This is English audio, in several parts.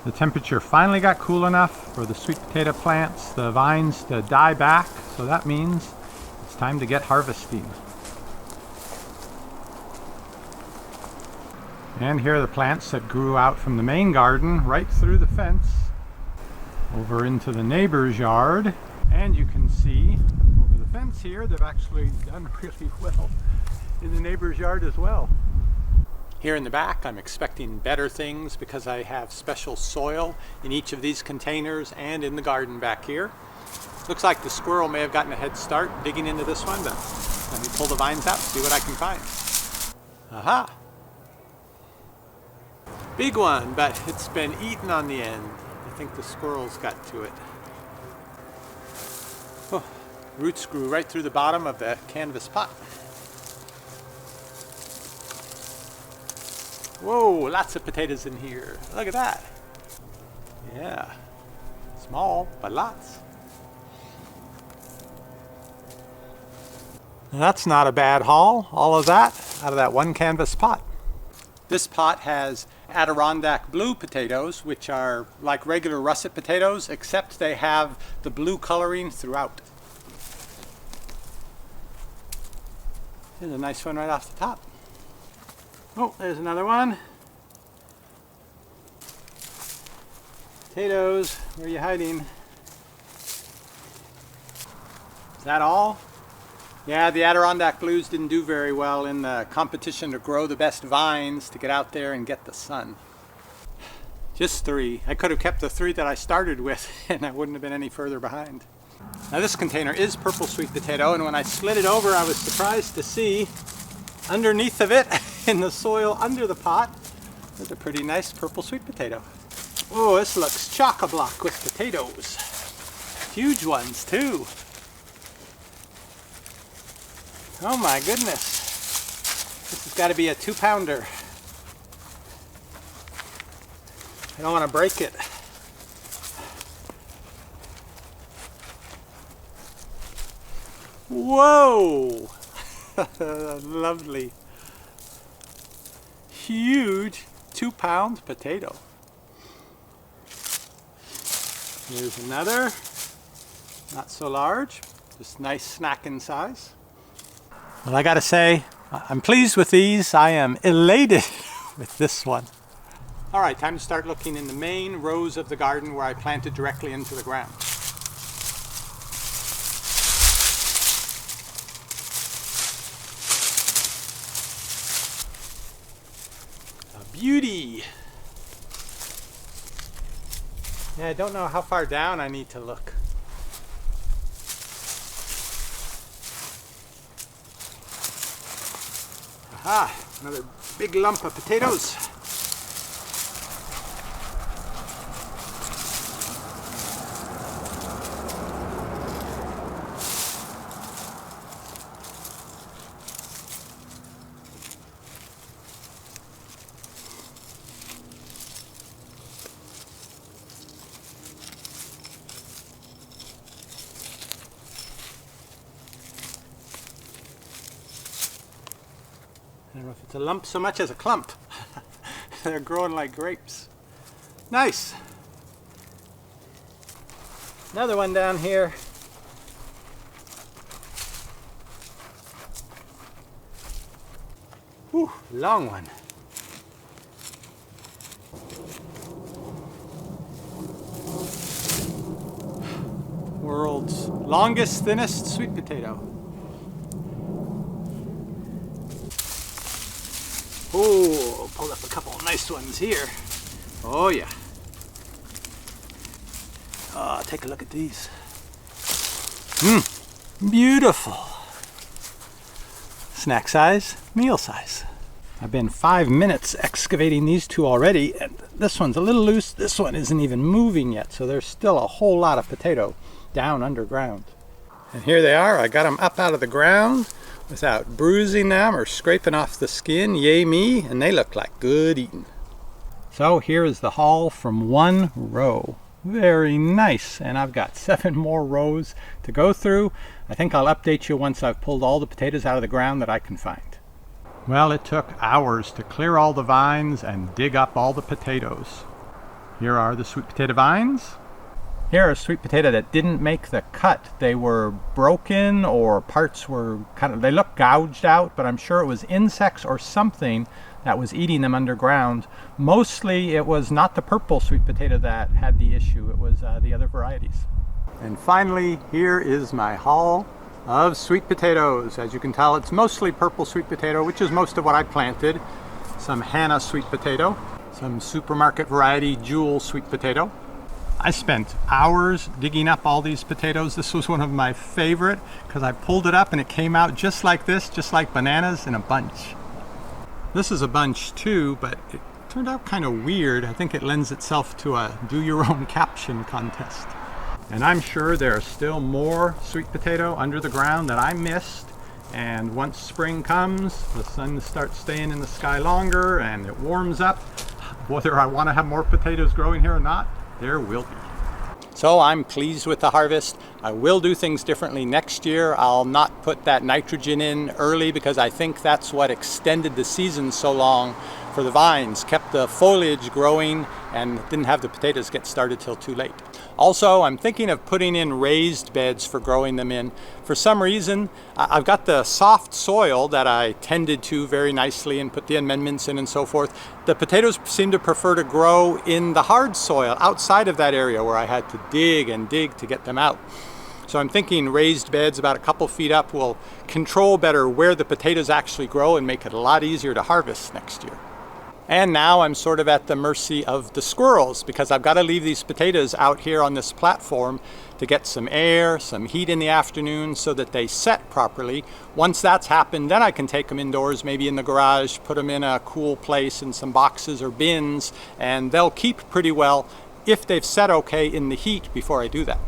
The temperature finally got cool enough for the sweet potato plants, the vines to die back, so that means it's time to get harvesting. And here are the plants that grew out from the main garden right through the fence over into the neighbor's yard. And you can see over the fence here they've actually done really well in the neighbor's yard as well. Here in the back I'm expecting better things because I have special soil in each of these containers and in the garden back here. Looks like the squirrel may have gotten a head start digging into this one, but let me pull the vines out and see what I can find. Aha! Big one, but it's been eaten on the end. I think the squirrels got to it. Oh, roots grew right through the bottom of the canvas pot. Whoa, lots of potatoes in here. Look at that. Yeah, small, but lots. That's not a bad haul, all of that out of that one canvas pot. This pot has Adirondack blue potatoes, which are like regular russet potatoes, except they have the blue coloring throughout. Here's a nice one right off the top. Oh, there's another one. Potatoes, where are you hiding? Is that all? Yeah, the Adirondack blues didn't do very well in the competition to grow the best vines to get out there and get the sun. Just 3. I could have kept the 3 that I started with and I wouldn't have been any further behind. Now this container is purple sweet potato, and when I slid it over I was surprised to see underneath of it in the soil under the pot there's a pretty nice purple sweet potato. Oh, this looks chock-a-block with potatoes. Huge ones too. Oh my goodness. This has got to be a 2-pounder. I don't want to break it. Whoa! Lovely. Huge 2-pound potato. Here's another. Not so large, just nice snacking size. Well, I gotta say, I'm pleased with these. I am elated with this one. All right, time to start looking in the main rows of the garden where I planted directly into the ground. A beauty. Yeah, I don't know how far down I need to look. Aha, another big lump of potatoes. I don't know if it's a lump so much as a clump. They're growing like grapes. Nice. Another one down here. Whew, long one. World's longest, thinnest sweet potato. Oh, pulled up a couple of nice ones here. Oh yeah. Oh, take a look at these. Beautiful. Snack size, meal size. I've been 5 minutes excavating these two already, and this one's a little loose. This one isn't even moving yet, so there's still a whole lot of potato down underground. And here they are. I got them up out of the ground without bruising them or scraping off the skin. Yay me, and they look like good eating. So here is the haul from one row. Very nice, and I've got 7 more rows to go through. I think I'll update you once I've pulled all the potatoes out of the ground that I can find. Well, it took hours to clear all the vines and dig up all the potatoes. Here are the sweet potato vines. Here are a sweet potato that didn't make the cut. They were broken, or parts were they look gouged out, but I'm sure it was insects or something that was eating them underground. Mostly it was not the purple sweet potato that had the issue, it was the other varieties. And finally, here is my haul of sweet potatoes. As you can tell, it's mostly purple sweet potato, which is most of what I planted. Some Hannah sweet potato, some supermarket variety Jewel sweet potato. I spent hours digging up all these potatoes. This was one of my favorite because I pulled it up and it came out just like this, just like bananas in a bunch. This is a bunch too, but it turned out kind of weird. I think it lends itself to a do your own caption contest. And I'm sure there are still more sweet potato under the ground that I missed. And once spring comes, the sun starts staying in the sky longer and it warms up. Whether I want to have more potatoes growing here or not, there will be. So I'm pleased with the harvest. I will do things differently next year. I'll not put that nitrogen in early because I think that's what extended the season so long for the vines, kept the foliage growing and didn't have the potatoes get started till too late. Also, I'm thinking of putting in raised beds for growing them in. For some reason, I've got the soft soil that I tended to very nicely and put the amendments in and so forth. The potatoes seem to prefer to grow in the hard soil outside of that area where I had to dig and dig to get them out. So I'm thinking raised beds about a couple feet up will control better where the potatoes actually grow and make it a lot easier to harvest next year. And now I'm sort of at the mercy of the squirrels because I've got to leave these potatoes out here on this platform to get some air, some heat in the afternoon so that they set properly. Once that's happened, then I can take them indoors, maybe in the garage, put them in a cool place in some boxes or bins, and they'll keep pretty well if they've set okay in the heat before I do that.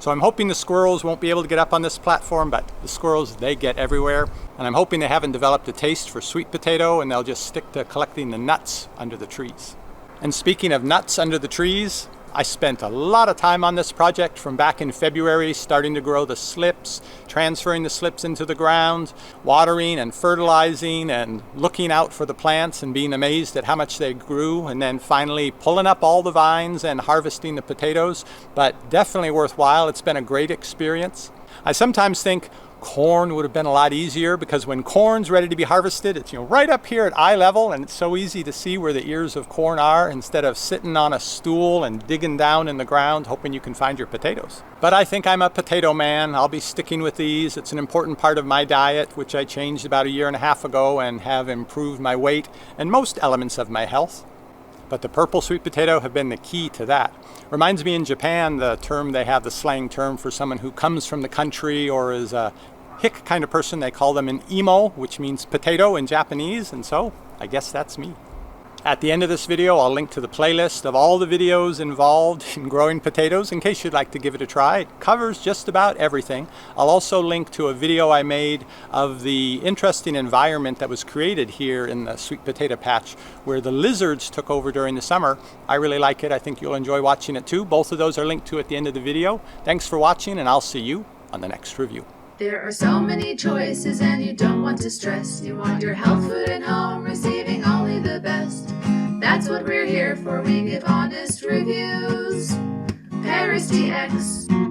So I'm hoping the squirrels won't be able to get up on this platform, but the squirrels, they get everywhere. And I'm hoping they haven't developed a taste for sweet potato and they'll just stick to collecting the nuts under the trees. And speaking of nuts under the trees, I spent a lot of time on this project from back in February, starting to grow the slips, transferring the slips into the ground, watering and fertilizing and looking out for the plants and being amazed at how much they grew, and then finally pulling up all the vines and harvesting the potatoes. But definitely worthwhile. It's been a great experience. I sometimes think corn would have been a lot easier because when corn's ready to be harvested, it's right up here at eye level and it's so easy to see where the ears of corn are instead of sitting on a stool and digging down in the ground hoping you can find your potatoes. But I think I'm a potato man. I'll be sticking with these. It's an important part of my diet, which I changed about a year and a half ago and have improved my weight and most elements of my health. But the purple sweet potato have been the key to that. Reminds me in Japan, the term they have, the slang term for someone who comes from the country or is a hick kind of person, they call them an emo, which means potato in Japanese, and so I guess that's me. At the end of this video, I'll link to the playlist of all the videos involved in growing potatoes in case you'd like to give it a try. It covers just about everything. I'll also link to a video I made of the interesting environment that was created here in the sweet potato patch where the lizards took over during the summer. I really like it. I think you'll enjoy watching it too. Both of those are linked to at the end of the video. Thanks for watching, and I'll see you on the next review. There are so many choices and you don't want to stress. You want your health food at home, receiving only the best. That's what we're here for, we give honest reviews. parristx.